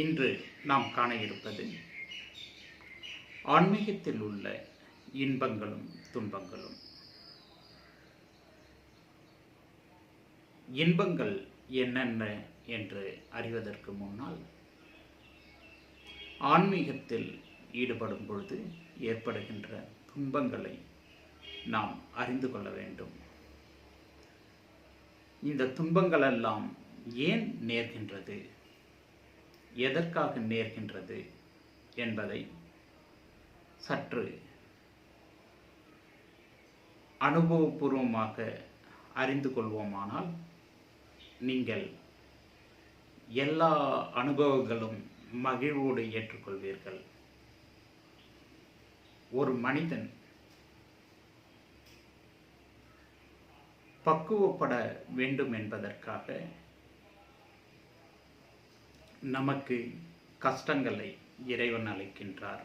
இன்று நாம் காண இருப்பது ஆன்மீகத்தில் உள்ள இன்பங்களும் துன்பங்களும். இன்பங்கள் என்னென்ன என்று அறிவதற்கு முன்னால் ஆன்மீகத்தில் ஈடுபடும் பொழுது ஏற்படுகின்ற துன்பங்களை நாம் அறிந்து கொள்ள வேண்டும். இந்த துன்பங்களெல்லாம் ஏன் நேர்கின்றது, எதற்காக நேர்கின்றது என்பதை சற்று அனுபவபூர்வமாக அறிந்து கொள்வோமானால் நீங்கள் எல்லா அனுபவங்களும் மகிழ்வோடு ஏற்றுக்கொள்வீர்கள். ஒரு மனிதன் பக்குவப்பட வேண்டும் என்பதற்காக நமக்கு கஷ்டங்களை இறைவன் அளிக்கின்றார்.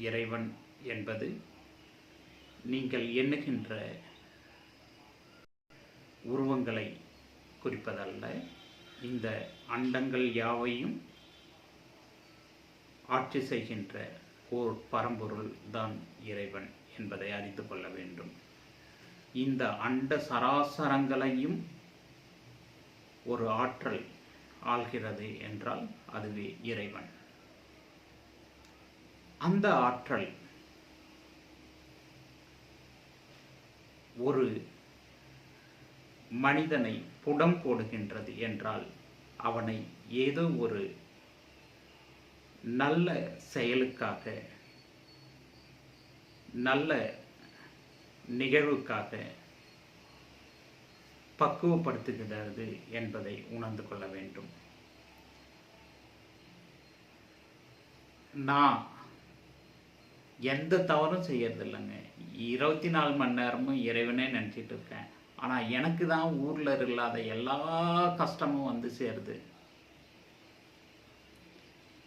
இறைவன் என்பது நீங்கள் எண்ணுகின்ற உருவங்களை குறிப்பதல்ல. இந்த அண்டங்கள் யாவையும் ஆட்சி செய்கின்ற ஓர் பரம்பொருள் தான் இறைவன் என்பதை அறிந்து கொள்ள வேண்டும். இந்த அண்ட சராசரங்களையும் ஒரு ஆற்றல் ஆள்கிறது என்றால் அதுவே இறைவன். அந்த ஆற்றல் ஒரு மனிதனை புடம் போடுகின்றது என்றால் அவனை ஏதோ ஒரு நல்ல செயலுக்காக, நல்ல நிகழ்வுக்காக பக்குவப்படுத்துகிறது என்பதை உணர்ந்து கொள்ள வேண்டும். நான் எந்த தவறும் செய்யறதில்லைங்க. 24 மணி நேரமும் இறைவனே நினச்சிட்டு இருக்கேன். ஆனால் எனக்கு தான் ஊரில் இல்லாத எல்லா கஷ்டமும் வந்து சேருது.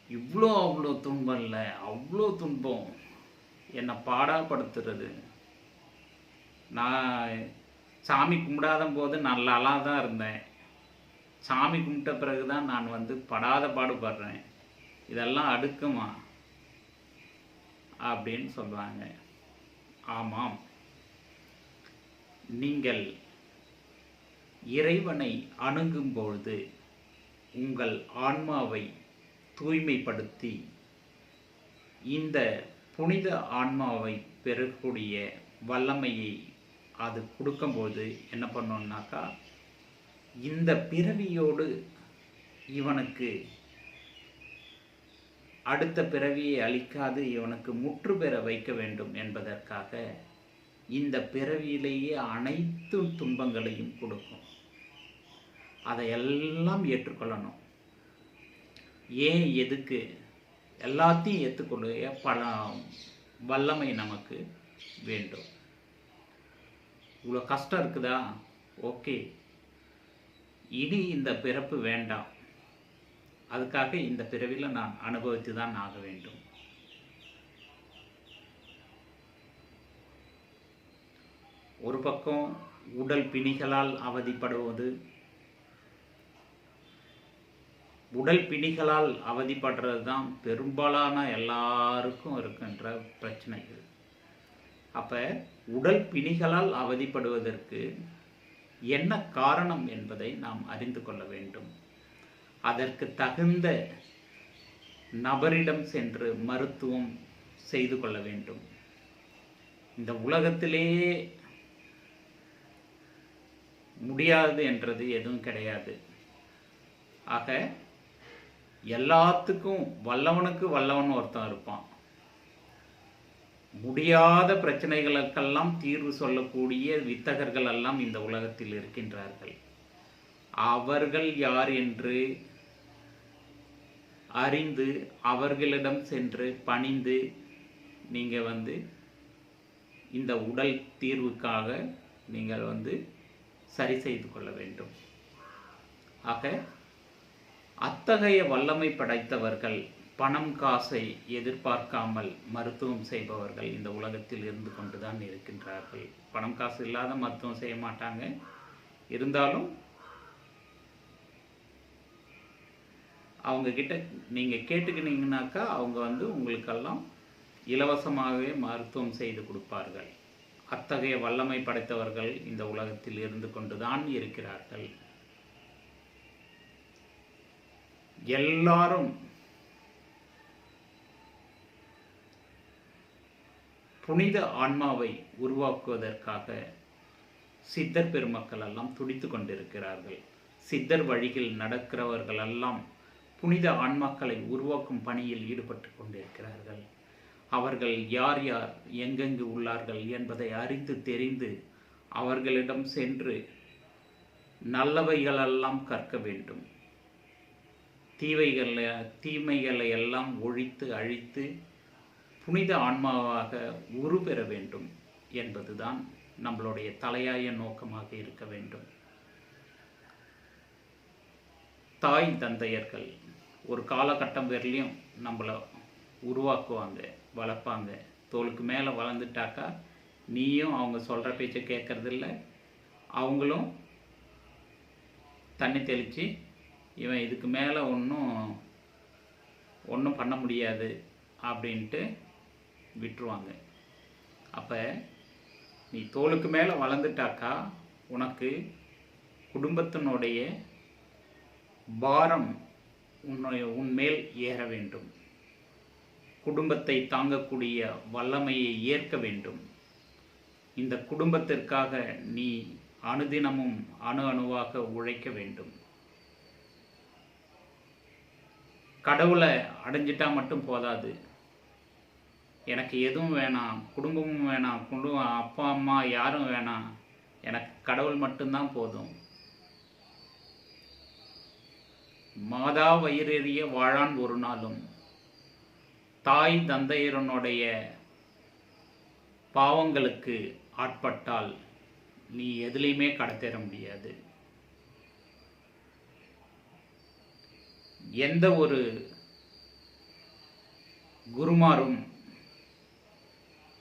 அவ்வளோ துன்பம் இல்லை, அவ்வளோ துன்பம் என்னை பாடாப்படுத்துறது. நான் சாமி கும்பிடாத போது நல்லா தான் இருந்தேன். சாமி கும்பிட்ட பிறகு தான் நான் படாத பாடுபடுறேன். இதெல்லாம் அடுக்குமா அப்படின்னு சொல்லுவாங்க. ஆமாம், நீங்கள் இறைவனை அணுகும் பொழுது உங்கள் ஆன்மாவை தூய்மைப்படுத்தி இந்த புனித ஆன்மாவை பெறக்கூடிய வல்லமையை அது கொடுக்கும்போது என்ன பண்ணோம்னாக்கா, இந்த பிறவியோடு இவனுக்கு அடுத்த பிறவியை அளிக்காது இவனுக்கு முற்று பெற வைக்க வேண்டும் என்பதற்காக இந்த பிறவியிலேயே அனைத்து துன்பங்களையும் கொடுக்கும். அதையெல்லாம் ஏற்றுக்கொள்ளணும். ஏன், எதுக்கு, எல்லாத்தையும் ஏற்றுக்கொள்ள பல வல்லமை நமக்கு வேண்டும். இவ்வளோ கஷ்டம் இருக்குதா, ஓகே, இனி இந்த பிறப்பு வேண்டாம், அதுக்காக இந்த பிறவியில் நான் அனுபவித்து தான் ஆக வேண்டும். ஒரு பக்கம் உடல் பிணிகளால் அவதிப்படுவது, உடல் பிணிகளால் அவதிப்படுறது தான் பெரும்பாலான எல்லாருக்கும் இருக்கின்ற பிரச்சனைகள். அப்போ உடல் பிணிகளால் அவதிப்படுவதற்கு என்ன காரணம் என்பதை நாம் அறிந்து கொள்ள வேண்டும். அதற்கு தகுந்த நபரிடம் சென்று மருத்துவம் செய்து கொள்ள வேண்டும். இந்த உலகத்திலேயே முடியாது என்றது எதுவும் கிடையாது. ஆக எல்லாத்துக்கும் வல்லவனுக்கு வல்லவன் ஒருத்தன் இருப்பான். முடியாத பிரச்சனைகளுக்கெல்லாம் தீர்வு சொல்லக்கூடிய வித்தகர்கள் எல்லாம் இந்த உலகத்தில் இருக்கின்றார்கள். அவர்கள் யார் என்று அறிந்து அவர்களிடம் சென்று பணிந்து நீங்கள் இந்த உடல் தீர்வுக்காக நீங்கள் சரி செய்து கொள்ள வேண்டும். ஆக அத்தகைய வல்லமை படைத்தவர்கள், பணம் காசை எதிர்பார்க்காமல் மருத்துவம் செய்பவர்கள் இந்த உலகத்தில் இருந்து கொண்டுதான் இருக்கின்றார்கள். பணம் காசு இல்லாத மருத்துவம் செய்ய மாட்டாங்க. இருந்தாலும் அவங்கக்கிட்ட நீங்கள் கேட்டுக்கினீங்கனாக்கா அவங்க வந்து உங்களுக்கெல்லாம் இலவசமாகவே மருத்துவம் செய்து கொடுப்பார்கள். அத்தகைய வல்லமை படைத்தவர்கள் இந்த உலகத்தில் இருந்து கொண்டுதான் இருக்கிறார்கள். எல்லாரும் புனித ஆன்மாவை உருவாக்குவதற்காக சித்தர் பெருமக்கள் எல்லாம் துடித்து கொண்டிருக்கிறார்கள். சித்தர் வழியில் நடக்கிறவர்கள் எல்லாம் புனித ஆன்மாக்களை உருவாக்கும் பணியில் ஈடுபட்டு கொண்டிருக்கிறார்கள். அவர்கள் யார் யார் எங்கெங்கு உள்ளார்கள் என்பதை அறிந்து தெரிந்து அவர்களிடம் சென்று நல்லவைகளெல்லாம் கற்க வேண்டும். தீமைகளை எல்லாம் ஒழித்து அழித்து புனித ஆன்மாவாக உருபெற வேண்டும் என்பதுதான் நம்மளுடைய தலையாய நோக்கமாக இருக்க வேண்டும். தாய் தந்தையர்கள் ஒரு காலகட்டம் வரலையும் நம்மளை உருவாக்குவாங்க, வளர்ப்பாங்க. தோளுக்கு மேலே வளர்ந்துட்டாக்கா நீயும் அவங்க சொல்கிற பேச்சை கேட்கறதில்ல, அவங்களும் தண்ணி தெளித்து இவன் இதுக்கு மேலே ஒன்றும் பண்ண முடியாது அப்படின்ட்டு விட்டுருவாங்க. அப்போ நீ தோளுக்கு மேலே வளர்ந்துட்டாக்கா உனக்கு குடும்பத்தினுடைய பாரம் உன்மேல் ஏற வேண்டும். குடும்பத்தை தாங்கக்கூடிய வல்லமையை ஏற்க வேண்டும். இந்த குடும்பத்திற்காக நீ அனுதினமும் அணுவாக உழைக்க வேண்டும். கடவுளை அடைஞ்சிட்டா மட்டும் போதாது. எனக்கு எதுவும் வேணாம், குடும்பமும் வேணாம், அப்பா அம்மா யாரும் வேணாம், எனக்கு கடவுள் மட்டும்தான் போதும். மாதா வயிறெறிய வாழான் ஒரு நாளும் தாய் தந்தையரனுடைய பாவங்களுக்கு ஆட்பட்டால் நீ எதுலையுமே கடத்தேற முடியாது. எந்த ஒரு குருமாரும்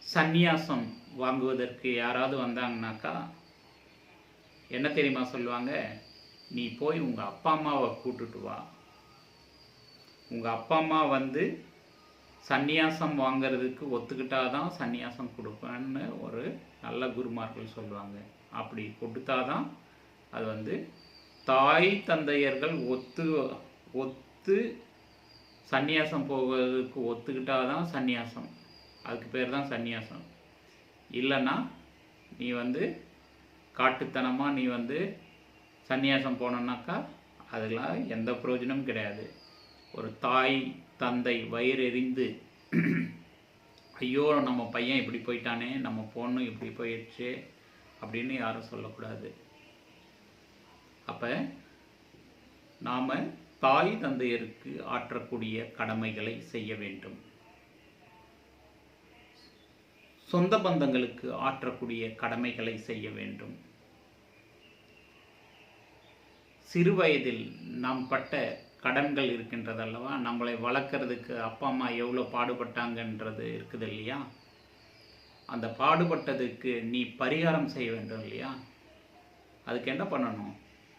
சந்நியாசம் வாங்குவதற்கு யாராவது வந்தாங்கனாக்கா என்ன தெரியுமா சொல்லுவாங்க? நீ போய் உங்கள் அப்பா அம்மாவை கூட்டுட்டு வா. உங்கள் அப்பா அம்மா வந்து சந்நியாசம் வாங்கிறதுக்கு ஒத்துக்கிட்டாதான் சந்நியாசம் கொடுப்பேன்னு ஒரு நல்ல குருமார்கள் சொல்லுவாங்க. அப்படி கொடுத்தாதான் அது வந்து தாய் தந்தையர்கள் ஒத்து சந்நியாசம் போவதற்கு ஒத்துக்கிட்டாதான் சந்நியாசம். அதுக்கு பேர் தான் சந்நியாசம். இல்லைன்னா நீ வந்து காட்டுத்தனமாக நீ வந்து சந்நியாசம் போனோன்னாக்கா அதெல்லாம் எந்த பிரயோஜனமும் கிடையாது. ஒரு தாய் தந்தை வயிறு எறிந்து ஐயோ நம்ம பையன் இப்படி போயிட்டானே, நம்ம பொண்ணு இப்படி போயிடுச்சு அப்படின்னு யாரும் சொல்லக்கூடாது. அப்போ நாம் தாய் தந்தையருக்கு ஆற்றக்கூடிய கடமைகளை செய்ய வேண்டும். சொந்த பந்தங்களுக்கு ஆற்றக்கூடிய கடமைகளை செய்ய வேண்டும். சிறு வயதில் நாம் பட்ட கடன்கள் இருக்கின்றதல்லவா, நம்மளை வளர்க்குறதுக்கு அப்பா அம்மா எவ்வளோ பாடுபட்டாங்கன்றது இருக்குது இல்லையா, அந்த பாடுபட்டதுக்கு நீ பரிகாரம் செய்ய வேண்டும் இல்லையா. அதுக்கு என்ன பண்ணணும்?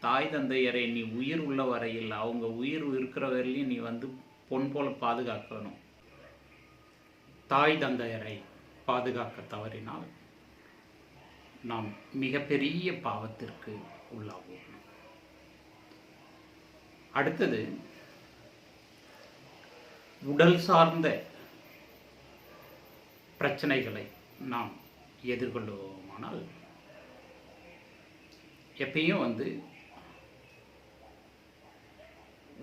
தாய் தந்தையரை நீ உயிர் உள்ள வரையில், அவங்க உயிர் இருக்கிற வரையிலையும் நீ வந்து பொன் போல பாதுகாக்கணும். தாய் தந்தையரை பாதுகாக்க தவறினால் நாம் மிகப்பெரிய பாவத்திற்கு உள்ளாவோம். அடுத்தது, உடல் சார்ந்த பிரச்சனைகளை நாம் எதிர்கொள்வோமானால் எப்பயும் வந்து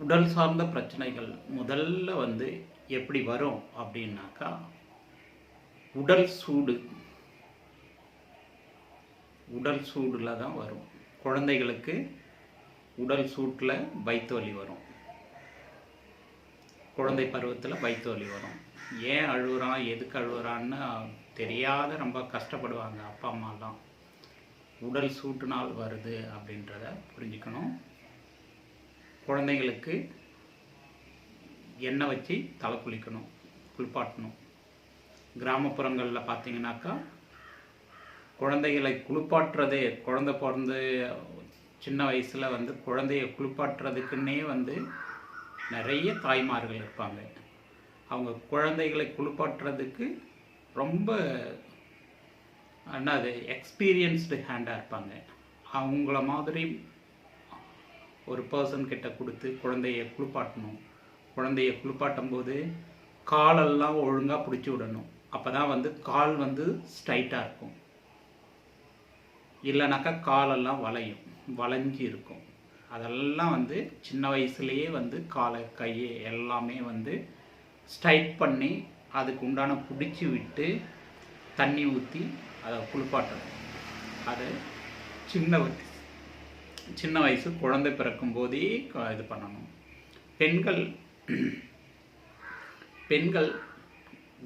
உடல் சார்ந்த பிரச்சனைகள் முதல்ல வந்து எப்படி வரும் அப்படின்னாக்கா, உடல் சூடில் தான் வரும். குழந்தைகளுக்கு உடல் சூட்டில் வயிற்று வலி வரும். குழந்தை பருவத்தில் வயிற்று வலி வரும். ஏன் அழுகுறான், எதுக்கு அழுகுறான்னு தெரியாத ரொம்ப கஷ்டப்படுவாங்க அப்பா அம்மாலாம். உடல் சூட்டுனால் வருது அப்படின்றத புரிஞ்சுக்கணும். குழந்தைங்களுக்கு எண்ணெய் வச்சு தலை குளிப்பாட்டணும். கிராமப்புறங்களில் பார்த்தீங்கன்னாக்கா குழந்தைகளை குளிப்பாட்டுறதே, குழந்தை பிறந்து சின்ன வயசில் வந்து குழந்தைய குளிப்பாட்டுறதுக்குன்னே வந்து நிறைய தாய்மார்கள் இருப்பாங்க. அவங்க குழந்தைகளை குளிப்பாட்டுறதுக்கு ரொம்ப என்னது எக்ஸ்பீரியன்ஸ்டு ஹேண்டாக இருப்பாங்க. அவங்கள மாதிரி ஒரு பர்சன் கிட்ட கொடுத்து குழந்தைய குளிப்பாட்டணும். குழந்தைய குளிப்பாட்டும் போது காலெல்லாம் ஒழுங்காக பிடிச்சி விடணும். அப்போ தான் வந்து கால் வந்து ஸ்ட்ரைட்டாக இருக்கும். இல்லைனாக்கா காலெல்லாம் வளைஞ்சி இருக்கும். அதெல்லாம் வந்து சின்ன வயசுலேயே வந்து காலை கையை எல்லாமே வந்து ஸ்ட்ரைட் பண்ணி அதுக்கு உண்டான பிடிச்சி விட்டு தண்ணி ஊற்றி அதை குளிப்பாட்டணும். அது சின்ன வயசு குழந்தை பிறக்கும் போதே இது பண்ணணும். பெண்கள்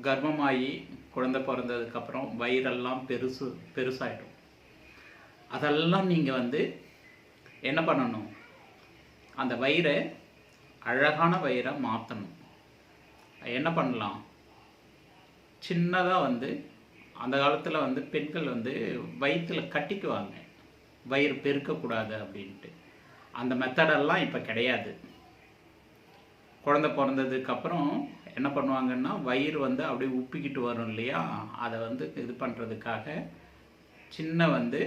கர்ப்பமாகி குழந்தை பிறந்ததுக்கப்புறம் வயிறெல்லாம் பெருசாகிடும். அதெல்லாம் நீங்கள் வந்து என்ன பண்ணணும், அந்த வயிறை அழகான வயிறை மாற்றணும். என்ன பண்ணலாம், சின்னதாக வந்து அந்த காலத்தில் வந்து பெண்கள் வந்து வயிற்றில் கட்டிக்குவாங்க, வயிறு பெருக்கக்கூடாது அப்படின்ட்டு. அந்த மெத்தடெல்லாம் இப்போ கிடையாது. குழந்தை பிறந்ததுக்கப்புறம் என்ன பண்ணுவாங்கன்னா, வயிறு வந்து அப்படியே உப்பிக்கிட்டு வரும் இல்லையா, அதை வந்து இது பண்ணுறதுக்காக சின்ன வந்து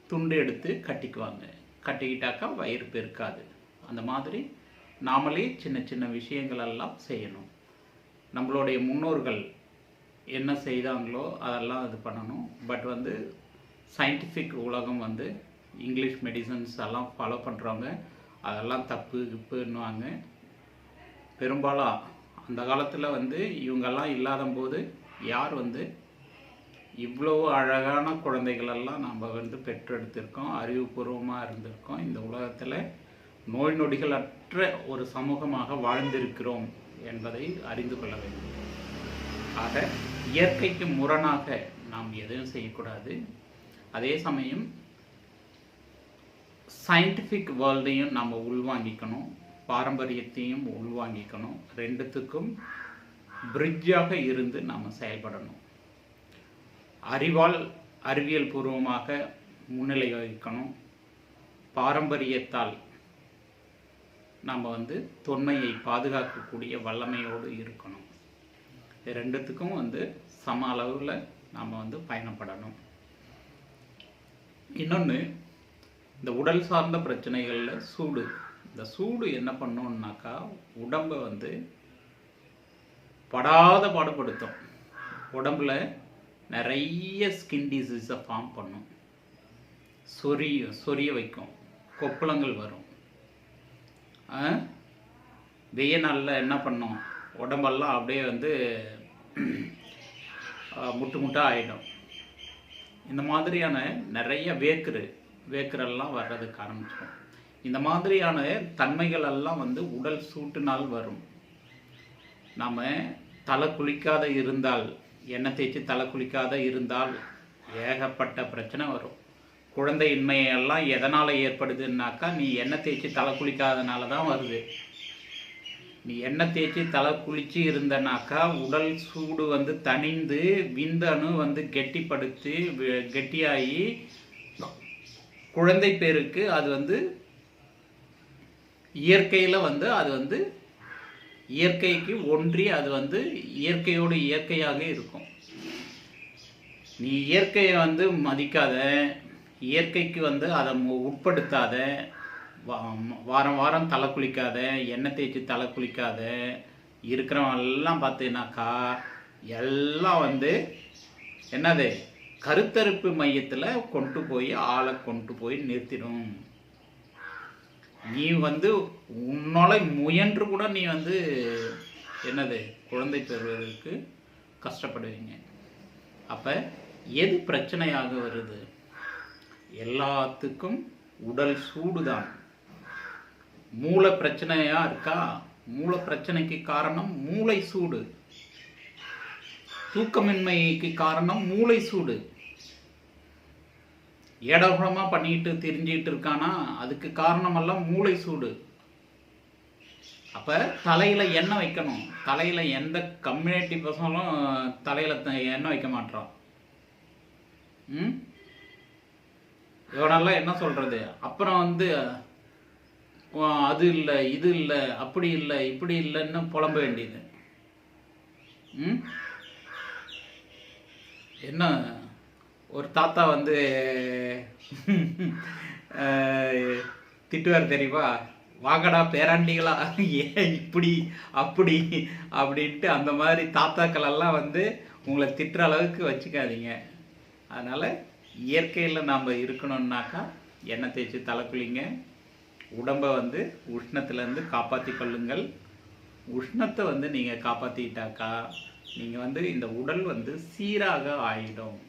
துண்டு எடுத்து கட்டிக்குவாங்க. கட்டிக்கிட்டாக்கா வயிறு பெருக்காது. அந்த மாதிரி நாமளே சின்ன சின்ன விஷயங்களெல்லாம் செய்யணும். நம்மளுடைய முன்னோர்கள் என்ன செய்தாங்களோ அதெல்லாம் இது பண்ணணும். பட் வந்து சயின்டிஃபிக் உலகம் வந்து இங்கிலீஷ் மெடிசன்ஸ் எல்லாம் ஃபாலோ பண்ணுறவங்க அதெல்லாம் தப்புன்னுவாங்க. பெரும்பாலும் அந்த காலத்தில் வந்து இவங்கெல்லாம் இல்லாத போது யார் வந்து இவ்வளோ அழகான குழந்தைகளெல்லாம் நம்ம வந்து பெற்றெடுத்திருக்கோம், அறிவுபூர்வமாக இருந்திருக்கோம். இந்த உலகத்தில் நோய் நொடிகளற்ற ஒரு சமூகமாக வாழ்ந்திருக்கிறோம் என்பதை அறிந்து கொள்ள வேண்டும். ஆக இயற்கைக்கு முரணாக நாம் எதுவும் செய்யக்கூடாது. அதே சமயம் சயின்டிஃபிக் வேர்ல்டையும் நம்ம உள்வாங்கிக்கணும், பாரம்பரியத்தையும் உள்வாங்கிக்கணும். ரெண்டுத்துக்கும் பிரிட்ஜாக இருந்து நாம் செயல்படணும். அறிவியல் பூர்வமாக முன்னிலை வகிக்கணும். பாரம்பரியத்தால் நம்ம வந்து தொன்மையை பாதுகாக்கக்கூடிய வல்லமையோடு இருக்கணும். இது ரெண்டுத்துக்கும் வந்து சம அளவில் நாம் வந்து பயணப்படணும். இன்னொன்று, இந்த உடல் சார்ந்த பிரச்சனைகளில் சூடு. இந்த சூடு என்ன பண்ணோம்னாக்கா உடம்பை வந்து படாத பாடுபடுத்தும். உடம்புல நிறைய ஸ்கின் டிசீஸை ஃபார்ம் பண்ணும், சொரிய வைக்கும், கொப்பளங்கள் வரும். வெய்ய நாளில் என்ன பண்ணும், உடம்பெல்லாம் அப்படியே வந்து முட்டாக ஆகிடும். இந்த மாதிரியான நிறைய வேர்க்கரெல்லாம் வர்றதுக்கு ஆரம்பிச்சிடும். இந்த மாதிரியான தன்மைகள் எல்லாம் வந்து உடல் சூட்டினால் வரும். நாம் தலை குளிக்காத இருந்தால், எண்ணெய் தேய்ச்சி தலை குளிக்காத இருந்தால் ஏகப்பட்ட பிரச்சனை வரும். குழந்தையின்மையெல்லாம் எதனால் ஏற்படுதுன்னாக்கா, நீ எண்ணெய் தேய்ச்சி தலை குளிக்காதனால தான் வருது. நீ எண்ணெய் தேய்ச்சி தலை குளிச்சு இருந்தனாக்கா உடல் சூடு வந்து தணிந்து விந்தணு வந்து கெட்டியாகி குழந்தை பேருக்கு அது வந்து இயற்கையில் வந்து அது வந்து இயற்கைக்கு ஒன்றி அது வந்து இயற்கையோடு இயற்கையாக இருக்கும். நீ இயற்கையை வந்து மதிக்காத, இயற்கைக்கு வந்து அதை உட்படுத்தாத, வாரம் வாரம் தலை குளிக்காத, எண்ணெய் தேய்ச்சி தலை குளிக்காத இருக்கிறவங்கெல்லாம் பார்த்தீங்கன்னாக்கா எல்லாம் வந்து என்னது கருத்தரிப்பு மையத்தில் ஆளை கொண்டு போய் நிறுத்திடும். நீ வந்து உன்னால முயன்று கூட நீ வந்து என்னது குழந்தை பெறுவதற்கு கஷ்டப்படுவீங்க. அப்போ எது பிரச்சனையாக வருது? எல்லாத்துக்கும் உடல் சூடு தான். மூளை பிரச்சனையா இருக்கா? மூளை பிரச்சனைக்கு காரணம் மூளை சூடு. தூக்கமின்மைக்கு காரணம் மூளை சூடு. ஏடகுடமா பண்ணிட்டு திரிஞ்சிட்டு இருக்கானா, அதுக்கு காரணமெல்லாம் மூளை சூடு. அப்ப தலையில எண்ணெய் வைக்கணும். தலையில எந்த கம்யூனிட்டி பசங்களும் தலையில எண்ணெய் வைக்க மாட்டோம். இவனெல்லாம் என்ன சொல்றது? அப்புறம் வந்து அது இல்லை, இது இல்லை, அப்படி இல்லை, இப்படி இல்லைன்னு புலம்ப வேண்டியது. ம் என்ன ஒரு தாத்தா வந்து திட்டுவார் தெரியுமா? வாங்கடா பேராண்டிகளா, ஏன் இப்படி அப்படி அப்படின்ட்டு. அந்த மாதிரி தாத்தாக்கள் எல்லாம் வந்து உங்களை திட்டுற அளவுக்கு வச்சுக்காதீங்க. அதனால் இயற்கையில் நாம் இருக்கணும்னாக்கா எண்ணெய் தேய்ச்சி தலை குளிங்க. உடம்பை வந்து உஷ்ணத்துலேருந்து காப்பாற்றி கொள்ளுங்கள். உஷ்ணத்தை வந்து நீங்கள் காப்பாற்றிக்கிட்டாக்கா நீங்கள் வந்து இந்த உடல் வந்து சீராக ஆகிடும்.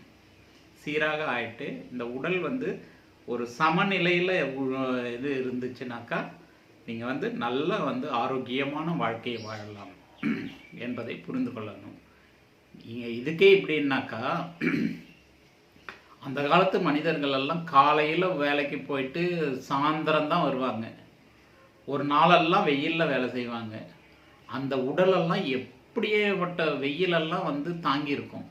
சீராக ஆகிட்டு இந்த உடல் வந்து ஒரு சமநிலையில் இது இருந்துச்சுனாக்கா நீங்கள் வந்து நல்ல வந்து ஆரோக்கியமான வாழ்க்கையை வாழலாம் என்பதை புரிந்து கொள்ளணும். நீங்கள் இதுக்கே இப்படின்னாக்கா அந்த காலத்து மனிதர்கள் எல்லாம் காலையில் வேலைக்கு போயிட்டு சாயந்தரம் தான் வருவாங்க. ஒரு நாளெல்லாம் வெயிலில் வேலை செய்வாங்க. அந்த உடலெல்லாம் எப்படியேப்பட்ட வெயிலெல்லாம் வந்து தாங்கியிருக்கும்.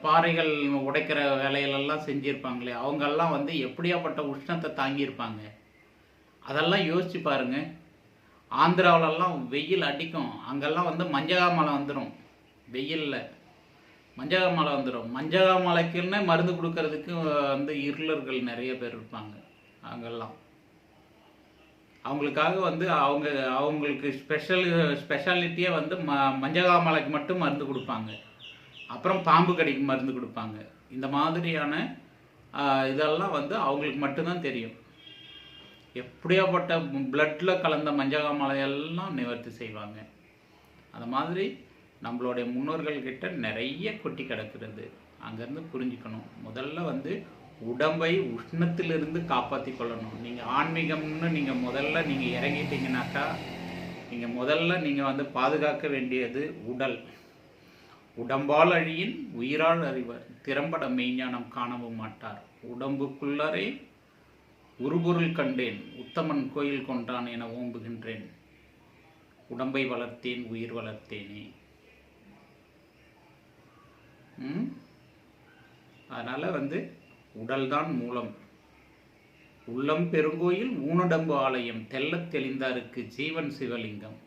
பாறைகள் உடைக்கிற வேலைகளெல்லாம் செஞ்சுருப்பாங்களே, அவங்கெல்லாம் வந்து எப்படியாப்பட்ட உஷ்ணத்தை தாங்கியிருப்பாங்க. அதெல்லாம் யோசிச்சு பாருங்க. ஆந்திராவிலெல்லாம் வெயில் அடிக்கும். அங்கெல்லாம் வந்து மஞ்சகாமலை வந்துடும். வெயிலில் மஞ்சகாமலை வந்துடும். மஞ்சகாமலைக்குன்னு மருந்து கொடுக்கறதுக்கு வந்து இருளர்கள் நிறைய பேர் இருப்பாங்க. அங்கெல்லாம் அவங்களுக்காக வந்து அவங்களுக்கு ஸ்பெஷாலிட்டியே வந்து மஞ்சகாமலைக்கு மட்டும் மருந்து கொடுப்பாங்க. அப்புறம் பாம்பு கடிக்கு மருந்து கொடுப்பாங்க. இந்த மாதிரியான இதெல்லாம் வந்து அவங்களுக்கு மட்டும்தான் தெரியும். எப்படியாப்பட்ட பிளட்டில் கலந்த மஞ்சகாமலையெல்லாம் நிவர்த்தி செய்வாங்க. அந்த மாதிரி நம்மளுடைய முன்னோர்கள்கிட்ட நிறைய கொட்டி கிடக்கிறது. அங்கேருந்து புரிஞ்சுக்கணும். முதல்ல வந்து உடம்பை உஷ்ணத்திலிருந்து காப்பாற்றி கொள்ளணும். நீங்கள் ஆன்மீகம்னு நீங்கள் முதல்ல நீங்கள் இறங்கிட்டீங்கன்னாக்கா நீங்கள் வந்து பாதுகாக்க வேண்டியது உடல். உடம்பால் அழியின் உயிரால் அறிவர், திறம்பட மெய்ஞானம் காணவும் மாட்டார். உடம்புக்குள்ளரை உருபொருள் கண்டேன், உத்தமன் கோயில் கொண்டான் என ஓம்புகின்றேன். உடம்பை வளர்த்தேன், உயிர் வளர்த்தேனே. அதனால் வந்து உடல்தான் மூலம். உள்ளம் பெருங்கோயில் ஊனுடம்பு ஆலயம், தெள்ளத் தெளிந்தாருக்கு ஜீவன் சிவலிங்கம்.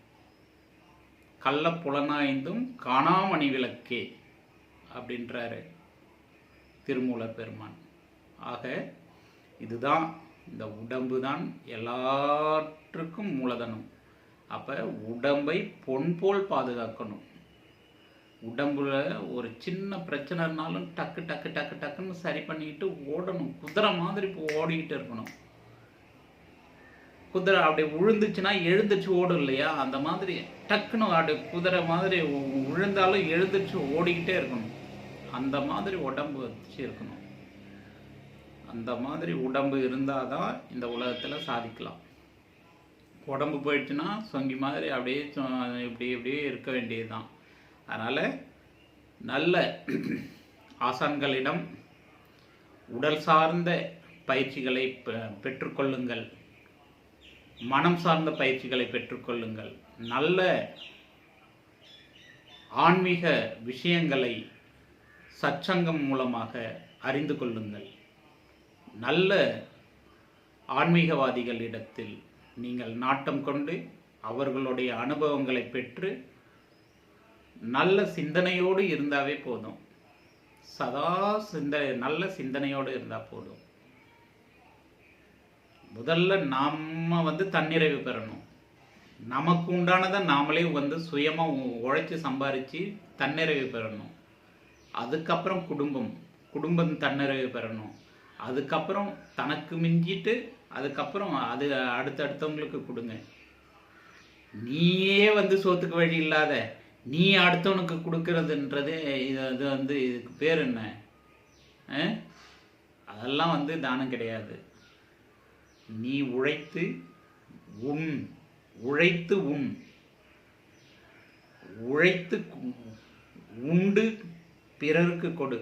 கள்ள புலனாய்ந்தும் காணாமணி விளக்கே அப்படின்றாரு திருமூலர் பெருமான். ஆக இதுதான், இந்த உடம்பு தான் எல்லாற்றுக்கும் மூலதனம். அப்போ உடம்பை பொன் போல் பாதுகாக்கணும். உடம்புல ஒரு சின்ன பிரச்சனைனாலும் டக்கு டக்கு டக்கு டக்குன்னு சரி பண்ணிக்கிட்டு ஓடணும். குதிரை மாதிரி இப்போ ஓடிக்கிட்டு இருக்கணும். குதிரை அப்படி விழுந்துச்சுன்னா எழுந்துச்சு ஓடும் இல்லையா? அந்த மாதிரி டக்குன்னு அப்படி குதிரை மாதிரி விழுந்தாலும் எழுந்துச்சு ஓடிக்கிட்டே இருக்கணும். அந்த மாதிரி உடம்பு வச்சு இருக்கணும். அந்த மாதிரி உடம்பு இருந்தால் தான் இந்த உலகத்தில் சாதிக்கலாம். உடம்பு போயிடுச்சுன்னா சொங்கி மாதிரி அப்படியே இப்படியே இருக்க வேண்டியது தான். அதனால் நல்ல ஆசான்களிடம் உடல் சார்ந்த பயிற்சிகளை பெற்றுக்கொள்ளுங்கள். மனம் சார்ந்த பயிற்சிகளை பெற்றுக்கொள்ளுங்கள். நல்ல ஆன்மீக விஷயங்களை சற்சங்கம் மூலமாக அறிந்து கொள்ளுங்கள். நல்ல ஆன்மீகவாதிகளிடத்தில் நீங்கள் நாட்டம் கொண்டு அவர்களுடைய அனுபவங்களை பெற்று நல்ல சிந்தனையோடு இருந்தாவே போதும். சதா நல்ல சிந்தனையோடு இருந்தால் போதும். முதல்ல நாம் வந்து தன்னிறைவு பெறணும். நமக்கு உண்டானதை நாமளே வந்து சுயமாக உழைச்சி சம்பாரித்து தன்னிறைவு பெறணும். அதுக்கப்புறம் குடும்பம் தன்னிறைவு பெறணும். அதுக்கப்புறம் தனக்கு மிஞ்சிட்டு அதுக்கப்புறம் அது அடுத்தவங்களுக்கு கொடுங்க. நீயே வந்து சோத்துக்கு வழி இல்லாத நீ அடுத்தவனுக்கு கொடுக்கறதுன்றது இது வந்து இதுக்கு பேர் என்ன? அதெல்லாம் வந்து தானம் கிடையாது. நீ உழைத்து உண், உழைத்து உண்டு பிறருக்கு கொடு.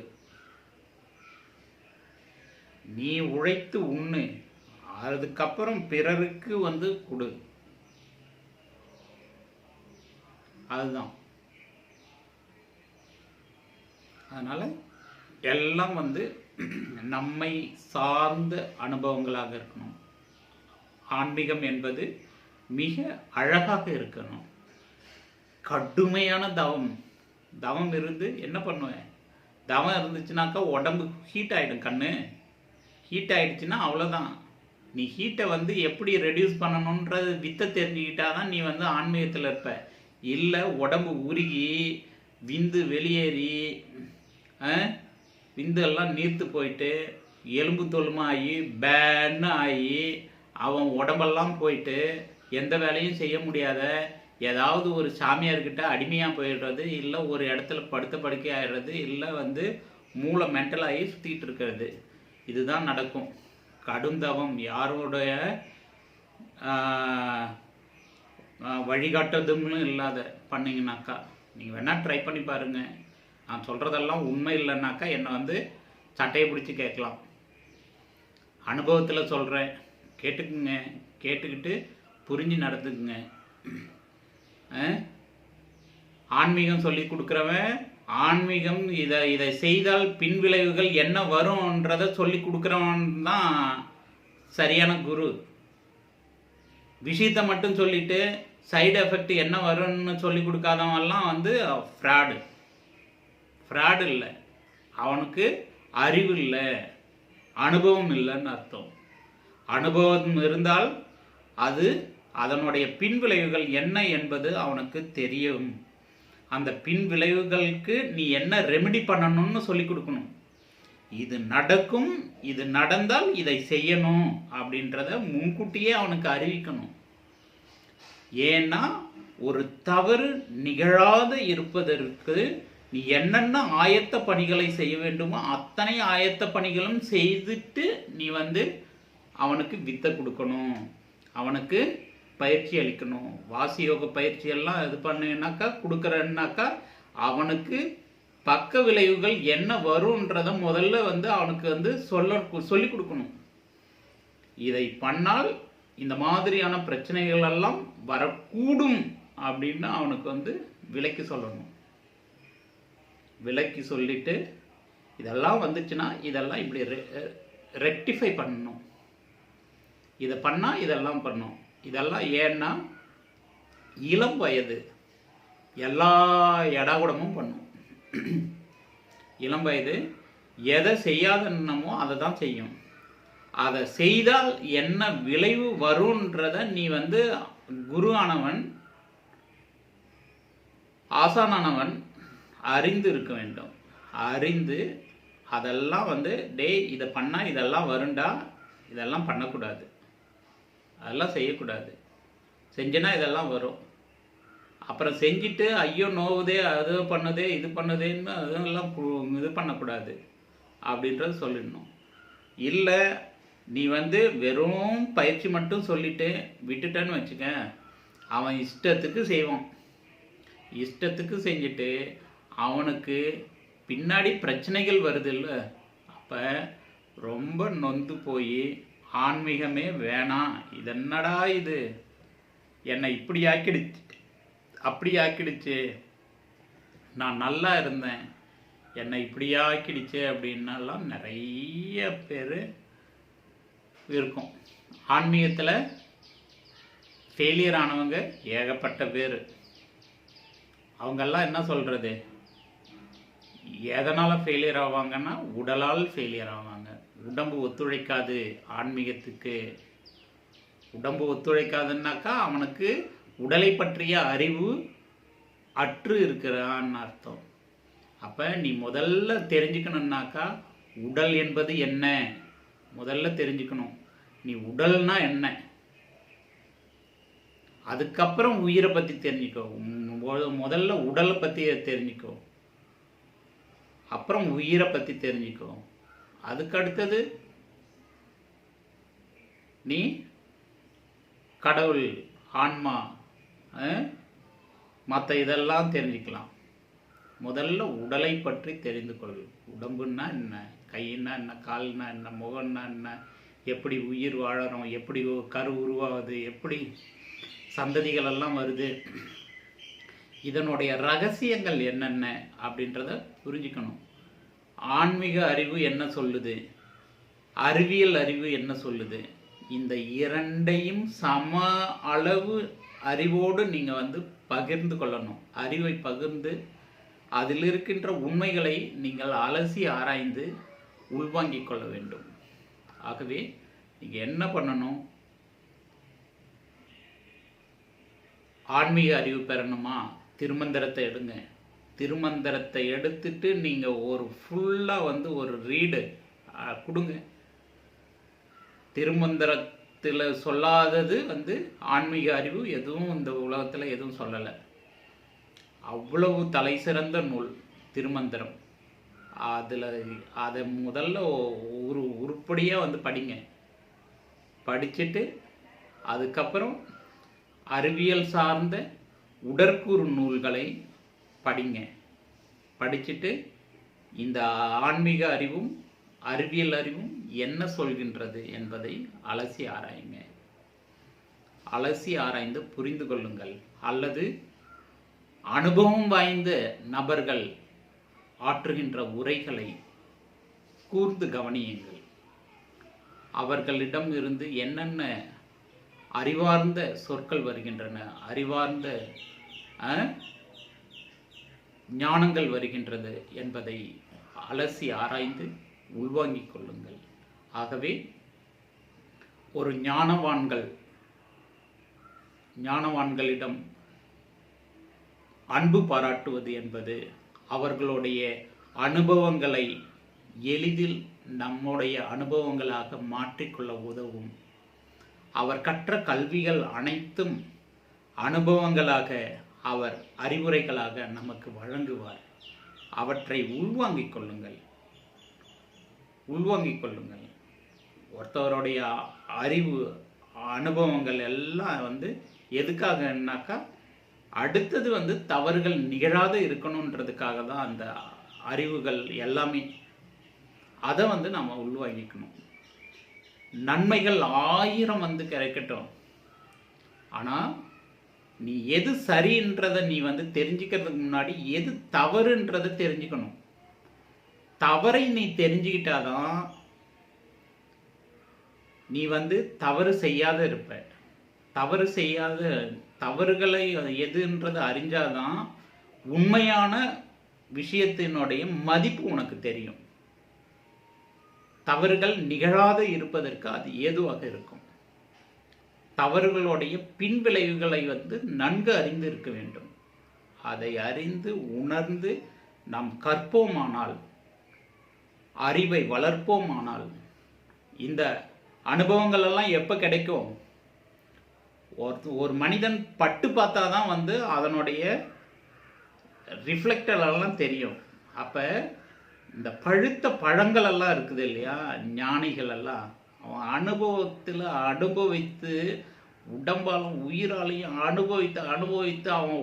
நீ உழைத்து உண்ணு, அதுக்கப்புறம் பிறருக்கு வந்து கொடு. அதுதான். அதனால் எல்லாம் வந்து நம்மை சார்ந்த அனுபவங்களாக இருக்கணும். ஆன்மீகம் என்பது மிக அழகாக இருக்கணும். கடுமையான தவம் தவம் இருந்து என்ன பண்ணுவேன், தவம் இருந்துச்சுனாக்கா உடம்பு ஹீட் ஆகிடும். கண்ணு ஹீட் ஆகிடுச்சுன்னா அவ்வளோதான். நீ ஹீட்டை வந்து எப்படி ரெடியூஸ் பண்ணணுன்றது வித்தை தெரிஞ்சுக்கிட்டா தான் நீ வந்து ஆன்மீகத்தில் இருப்ப. இல்லை உடம்பு உருகி விந்து வெளியேறி விந்து எல்லாம் நீர்த்து போயிட்டு எலும்பு தொழுமாகி பேன்னு ஆகி அவன் உடம்பெல்லாம் போயிட்டு எந்த வேலையும் செய்ய முடியாத ஏதாவது ஒரு சாமியார்கிட்ட அடிமையாக போயிடுறது, இல்லை ஒரு இடத்துல படுத்த படுக்கை ஆகிடுறது, இல்லை வந்து மூளை மென்டலாகி சுற்றிட்டு இருக்கிறது. இதுதான் நடக்கும். கடுந்தவம் யாரோடைய வழிகாட்டுறதுன்னு இல்லாத பண்ணிங்கனாக்கா நீங்கள் வேணால் ட்ரை பண்ணி பாருங்கள். நான் சொல்கிறதெல்லாம் உண்மை இல்லைன்னாக்கா என்னை வந்து சட்டையை பிடிச்சி கேட்கலாம். அனுபவத்தில் சொல்கிறேன், கேட்டுக்குங்க. கேட்டுக்கிட்டு புரிஞ்சு நடந்துக்குங்க. ஆன்மீகம் சொல்லி கொடுக்குறவன் ஆன்மீகம் இதை செய்தால் பின்விளைவுகள் என்ன வரும்ன்றதை சொல்லி கொடுக்குறவன் தான் சரியான குரு. விஷயத்தை மட்டும் சொல்லிட்டு சைடு எஃபெக்ட் என்ன வரும்னு சொல்லி கொடுக்காதவன்லாம் வந்து ஃப்ராடு இல்லை. அவனுக்கு அறிவு இல்லை, அனுபவம் இல்லைன்னு அர்த்தம். அனுபவம் இருந்தால் அது அதனுடைய பின்விளைவுகள் என்ன என்பது அவனுக்கு தெரியும். அந்த பின்விளைவுகளுக்கு நீ என்ன ரெமெடி பண்ணணும்னு சொல்லி கொடுக்கணும். இது நடக்கும், இது நடந்தால் இதை செய்யணும் அப்படின்றத முன்கூட்டியே அவனுக்கு அறிவிக்கணும். ஏன்னா ஒரு தவறு நிகழாது இருப்பதற்கு நீ என்னென்ன ஆயத்த பணிகளை செய்ய வேண்டுமோ அத்தனை ஆயத்த பணிகளும் செய்துட்டு நீ வந்து அவனுக்கு வித்தை கொடுக்கணும், அவனுக்கு பயிற்சி அளிக்கணும். வாசி யோக பயிற்சி எல்லாம் இது பண்ணுனாக்கா கொடுக்குறன்னாக்கா அவனுக்கு பக்க விளைவுகள் என்ன வரும்ன்றத முதல்ல வந்து அவனுக்கு வந்து சொல்லி கொடுக்கணும். இதை பண்ணால் இந்த மாதிரியான பிரச்சனைகள் எல்லாம் வரக்கூடும் அப்படின்னு அவனுக்கு வந்து விலக்கி சொல்லணும். விலக்கி சொல்லிட்டு இதெல்லாம் வந்துச்சுன்னா இதெல்லாம் இப்படி ரெக்டிஃபை பண்ணணும், இதை பண்ணால் இதெல்லாம் பண்ணும். இதெல்லாம் ஏன்னா இளம் வயது எல்லா எடாகுடமும் பண்ணும். இளம் வயது எதை செய்யாதன்னமோ அதை தான் செய்யும். அதை செய்தால் என்ன விளைவு வரும்ன்றத நீ வந்து குரு ஆனவன் ஆசானானவன் அறிந்து இருக்க வேண்டும். அறிந்து அதெல்லாம் வந்து இதை பண்ணால் இதெல்லாம் வருண்டா, இதெல்லாம் பண்ணக்கூடாது, அதெல்லாம் செய்யக்கூடாது, செஞ்சுனா இதெல்லாம் வரும். அப்புறம் செஞ்சுட்டு ஐயோ நோவுதே, அது பண்ணுதே, இது பண்ணுதேன்னு அதெல்லாம் இது பண்ணக்கூடாது அப்படின்றது சொல்லிடணும். இல்லை நீ வந்து வெறும் பயிற்சி மட்டும் சொல்லிட்டு விட்டுட்டேன்னு வச்சுக்க, அவன் இஷ்டத்துக்கு செய்வான். இஷ்டத்துக்கு செஞ்சுட்டு அவனுக்கு பின்னாடி பிரச்சனைகள் வருது இல்லை, அப்போ ரொம்ப நொந்து போய் ஆன்மீகமே வேணாம், இதென்னடா இது, என்னை இப்படி ஆக்கிடுச்சு அப்படி ஆக்கிடுச்சு, நான் நல்லா இருந்தேன் என்னை இப்படி ஆக்கிடுச்சு அப்படின்னலாம் நிறைய பேர் இருக்கும். ஆன்மீகத்தில் ஃபெயிலியர் ஆனவங்க ஏகப்பட்ட பேர். அவங்கெல்லாம் என்ன சொல்கிறது, எதனால் ஃபெயிலியர் ஆவாங்கன்னா உடலால் ஃபெயிலியர் ஆவாங்க. உடம்பு ஒத்துழைக்காது ஆன்மீகத்துக்கு. உடம்பு ஒத்துழைக்காதுன்னாக்கா அவனுக்கு உடலை பற்றிய அறிவு அற்று இருக்கிறான்னு அர்த்தம். அப்போ நீ முதல்ல தெரிஞ்சுக்கணுன்னாக்கா உடல் என்பது என்ன முதல்ல தெரிஞ்சுக்கணும். நீ உடல்னா என்ன, அதுக்கப்புறம் உயிரை பற்றி தெரிஞ்சுக்கோ. முதல்ல உடலை பற்றி தெரிஞ்சுக்கோ, அப்புறம் உயிரை பற்றி தெரிஞ்சுக்கோ. அதுக்கு அடுத்தது நீ கடவுள், ஆன்மா, மற்ற இதெல்லாம் தெரிஞ்சுக்கலாம். முதல்ல உடலை பற்றி தெரிந்து கொள். உடம்புன்னா என்ன, கைன்னா என்ன, கால்னா என்ன, முகம்னா என்ன, எப்படி உயிர் வாழறோம், எப்படி கரு உருவாகுது, எப்படி சந்ததிகள் எல்லாம் வருது, இதனுடைய ரகசியங்கள் என்னென்ன அப்படின்றத புரிஞ்சுக்கணும். ஆன்மீக அறிவு என்ன சொல்லுது, அறிவியல் அறிவு என்ன சொல்லுது, இந்த இரண்டையும் சம அளவு அறிவோடு நீங்கள் வந்து பகிர்ந்து கொள்ளணும். அறிவை பகிர்ந்து அதில் இருக்கின்ற உண்மைகளை நீங்கள் அலசி ஆராய்ந்து உள்வாங்கிக் கொள்ள வேண்டும். ஆகவே நீங்கள் என்ன பண்ணணும், ஆன்மீக அறிவு பெறணுமா, திருமந்திரத்தை எடுங்க. திருமந்திரத்தை எடுத்துட்டு நீங்கள் ஒரு ஃபுல்லாக வந்து ஒரு ரீடு கொடுங்க. திருமந்திரத்தில் சொல்லாதது வந்து ஆன்மீக அறிவு எதுவும் இந்த உலகத்தில் எதுவும் சொல்லலை. அவ்வளவு தலை சிறந்த நூல் திருமந்திரம். அதை முதல்ல ஒரு உருப்படியாக வந்து படிங்க. படிச்சுட்டு அதுக்கப்புறம் அறிவியல் சார்ந்த உடற்கூறு நூல்களை படிங்க. படிச்சுட்டு இந்த ஆன்மீக அறிவும் அறிவியல் அறிவும் என்ன சொல்கின்றது என்பதை அலசி ஆராயுங்க. அலசி ஆராய்ந்து புரிந்து கொள்ளுங்கள். அல்லது அனுபவம் வாய்ந்த நபர்கள் ஆற்றுகின்ற உரைகளை கூர்ந்து கவனியுங்கள். அவர்களிடம் இருந்து என்னென்ன அறிவார்ந்த சொற்கள் வருகின்றன, அறிவார்ந்த ஞானங்கள் வருகின்றது என்பதை அலசி ஆராய்ந்து உள்வாங்கிக் கொள்ளுங்கள். ஆகவே ஒரு ஞானவான்களிடம் அன்பு பாராட்டுவது என்பது அவர்களுடைய அனுபவங்களை எளிதில் நம்முடைய அனுபவங்களாக மாற்றிக்கொள்ள உதவும். அவர் கற்ற கல்விகள் அனைத்தும் அனுபவங்களாக அவர் அறிவுரைகளாக நமக்கு வழங்குவார். அவற்றை உள்வாங்கிக் கொள்ளுங்கள். ஒருத்தவருடைய அறிவு அனுபவங்கள் எல்லாம் வந்து எதுக்காகனாக்கா அடுத்தது வந்து தவறுகள் நிகழாத இருக்கணுன்றதுக்காக தான் அந்த அறிவுகள் எல்லாமே. அதை வந்து நம்ம உள்வாங்கிக்கணும். நன்மைகள் 1000 வந்து கிடைக்கட்டும், ஆனால் நீ எது சரின்றதை நீ வந்து தெரிஞ்சுக்கிறதுக்கு முன்னாடி எது தவறுன்றதை தெரிஞ்சுக்கணும். தவறை நீ தெரிஞ்சுக்கிட்டாதான் நீ வந்து தவறு செய்யாத இருப்ப. தவறுகளை எதுன்றது அறிஞ்சாதான் உண்மையான விஷயத்தினுடைய மதிப்பு உனக்கு தெரியும். தவறுகள் நிகழாத இருப்பதற்கு அது ஏதுவாக இருக்கும். தவறுகளுடைய பின்விளைவுகளை வந்து நன்கு அறிந்து இருக்க வேண்டும். அதை அறிந்து உணர்ந்து நாம் கற்போமானால், அறிவை வளர்ப்போமானால், இந்த அனுபவங்கள் எல்லாம் எப்போ கிடைக்கும்? ஒரு மனிதன் பட்டு பார்த்தா தான் வந்து அதனுடைய ரிஃப்ளெக்டரெல்லாம் தெரியும். அப்போ இந்த பழுத்த பழங்கள் எல்லாம் இருக்குது இல்லையா, ஞானிகள் எல்லாம் அவன் அனுபவத்தில் அனுபவித்து உடம்பாலும் உயிராலையும் அனுபவித்து அவன்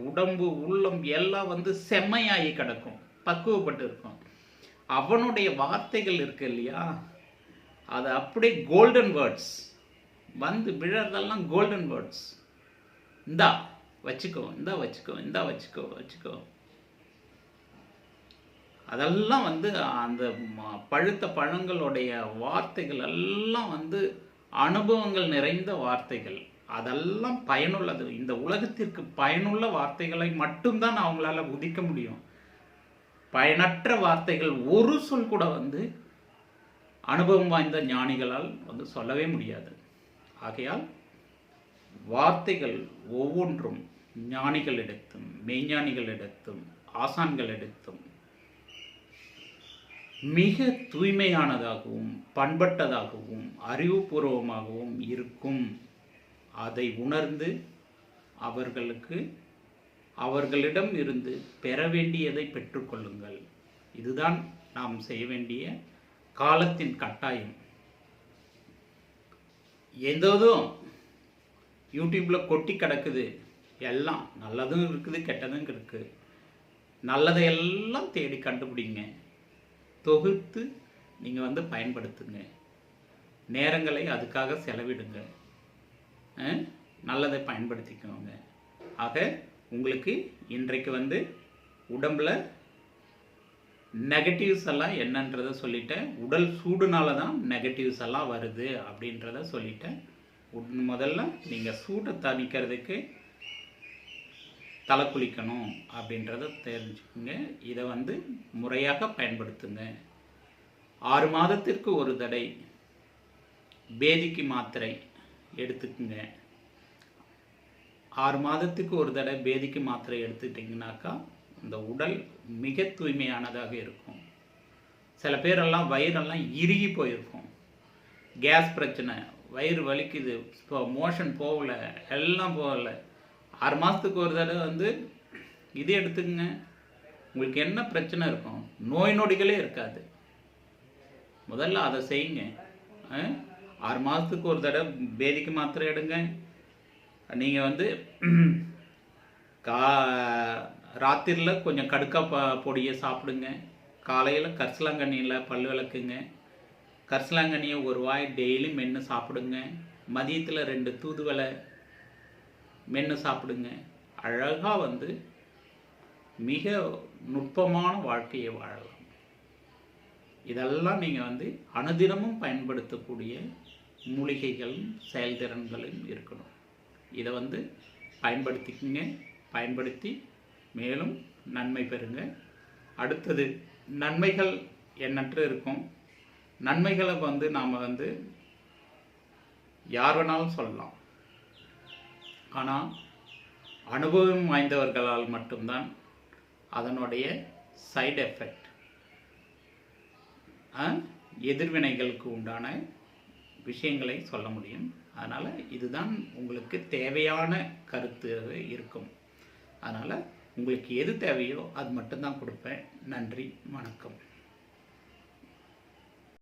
உடம்பு உள்ளம் எல்லாம் வந்து செம்மையாகி கிடக்கும், பக்குவப்பட்டு இருக்கும். அவனுடைய வார்த்தைகள் இருக்கு இல்லையா, அது அப்படியே கோல்டன் வேர்ட்ஸ் வந்து விழறதெல்லாம் கோல்டன் வேர்ட்ஸ். இந்தா வச்சுக்கோ. அதெல்லாம் வந்து அந்த பழுத்த பழங்களுடைய வார்த்தைகள் எல்லாம் வந்து அனுபவங்கள் நிறைந்த வார்த்தைகள். அதெல்லாம் பயனுள்ளது. இந்த உலகத்திற்கு பயனுள்ள வார்த்தைகளை மட்டும்தான் அவங்களால உதிக்க முடியும். பயனற்ற வார்த்தைகள் ஒரு சொல் கூட வந்து அனுபவம் வாய்ந்த ஞானிகளால் வந்து சொல்லவே முடியாது. ஆகையால் வார்த்தைகள் ஒவ்வொன்றும் ஞானிகளிடத்தும் மெய்ஞானிகளிடத்தும் ஆசான்களிடத்தும் மிக தூய்மையானதாகவும் பண்பட்டதாகவும் அறிவுபூர்வமாகவும் இருக்கும். அதை உணர்ந்து அவர்களிடம் இருந்து பெற வேண்டியதை பெற்றுக்கொள்ளுங்கள். இதுதான் நாம் செய்ய வேண்டிய காலத்தின் கட்டாயம். எந்தோதும் யூடியூப்பில் கொட்டி கிடக்குது, எல்லாம் நல்லதும் இருக்குது கெட்டதும் இருக்குது. நல்லதையெல்லாம் தேடி கண்டுபிடிங்க, தொகுத்து நீங்கள் வந்து பயன்படுத்துங்க. நேரங்களை அதுக்காக செலவிடுங்க, நல்லதை பயன்படுத்திக்கோங்க. ஆக உங்களுக்கு இன்றைக்கு வந்து உடம்பில் நெகட்டிவ்ஸ் எல்லாம் என்னன்றதை சொல்லிட்டேன். உடல் சூடுனால தான் நெகட்டிவ்ஸ் எல்லாம் வருது அப்படின்றத சொல்லிட்டேன். முதல்ல நீங்கள் சூட்டை தணிக்கிறதுக்கு தலை குளிக்கணும் அப்படின்றத தெரிஞ்சுக்குங்க. இதை முறையாக பயன்படுத்துங்க. 6 மாதத்திற்கு ஒரு தடவை பேதிக்கு மாத்திரை எடுத்துக்குங்க. 6 மாதத்துக்கு ஒரு தடவை பேதிக்கு மாத்திரை எடுத்துக்கிட்டிங்கனாக்கா இந்த உடல் மிக தூய்மையானதாக இருக்கும். சில பேரெல்லாம் வயிறெல்லாம் இறுகி போயிருக்கும். கேஸ் பிரச்சனை, வயிறு வலிக்குது, இப்போ மோஷன் போகலை, எல்லாம் போகலை. 6 மாதத்துக்கு ஒரு தடவை இது எடுத்துக்கங்க. உங்களுக்கு என்ன பிரச்சனை இருக்கும்? நோய் நொடிகளே இருக்காது. முதல்ல அதை செய்யுங்க. 6 மாதத்துக்கு ஒரு தடவை பேதிக்கு மாத்திரை எடுங்க. நீங்கள் ராத்திரியில் கொஞ்சம் கடுக்கா பொடியை சாப்பிடுங்க. காலையில் கரிசலாங்கண்ணியில் பல் விளக்குங்க. கரிசலாங்கண்ணியை ஒரு வாய் டெய்லி மென்று சாப்பிடுங்க. மதியத்தில் 2 தூதுவளை மென்று சாப்பிடுங்க. அழகாக மிக நுட்பமான வாழ்க்கையை வாழலாம். இதெல்லாம் நீங்கள் அனுதினமும் பயன்படுத்தக்கூடிய மூலிகைகளும் செயல்திறன்களும் இருக்கணும். இதை பயன்படுத்திக்குங்க. பயன்படுத்தி மேலும் நன்மை பெறுங்க. அடுத்தது நன்மைகள் எண்ணற்ற இருக்கும். நன்மைகளை நாம் யார் வேணாலும் சொல்லலாம். ஆனால் அனுபவம் வாய்ந்தவர்களால் மட்டும்தான் அதனுடைய சைடு எஃபெக்ட், எதிர்வினைகளுக்கு உண்டான விஷயங்களை சொல்ல முடியும். அதனால் இதுதான் உங்களுக்கு தேவையான கருத்து இருக்கும். அதனால் உங்களுக்கு எது தேவையோ அது மட்டும்தான் கொடுப்பேன். நன்றி, வணக்கம்.